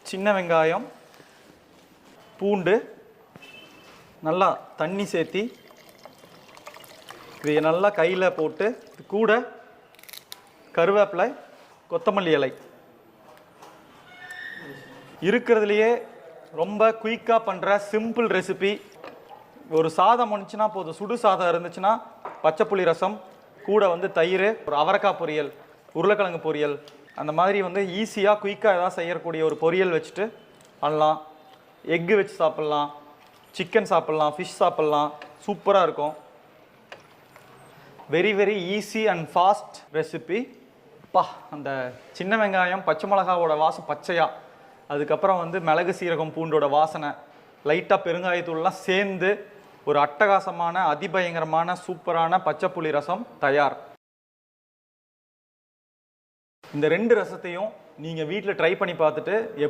சின்ன வெங்காயம், பூண்டு நல்லா தண்ணி சேர்த்தி இதை நல்லா கையில் போட்டு கூட கருவேப்பிலை, கொத்தமல்லி இலை இருக்கிறதுலையே ரொம்ப குயிக்காக பண்ணுற சிம்பிள் ரெசிபி. ஒரு சாதம் வந்துச்சுன்னா போதும், சுடு சாதம் இருந்துச்சுன்னா பச்சைப்புளி ரசம் கூட தயிர், ஒரு அவரைக்காய் பொரியல், உருளைக்கிழங்கு பொரியல், அந்த மாதிரி ஈஸியாக குயிக்காக எதாவது செய்யக்கூடிய ஒரு பொரியல் வச்சுட்டு பண்ணலாம். எக்கு வச்சு சாப்பிட்லாம், சிக்கன் சாப்பிட்லாம், ஃபிஷ் சாப்பிட்லாம், சூப்பராக இருக்கும். Very very easy and fast recipe. அந்த சின்ன வெங்காயம் பச்சை மிளகாவோட வாசம் பச்சையாக, அதுக்கப்புறம் மிளகு சீரகம் பூண்டோட வாசனை, லைட்டாக பெருங்காயத்தூள்லாம் சேர்ந்து ஒரு அட்டகாசமான அதிபயங்கரமான சூப்பரான பச்சைப்புளி ரசம் தயார். இந்த 2 ரசத்தையும் நீங்கள் வீட்டில் ட்ரை பண்ணி பார்த்துட்டு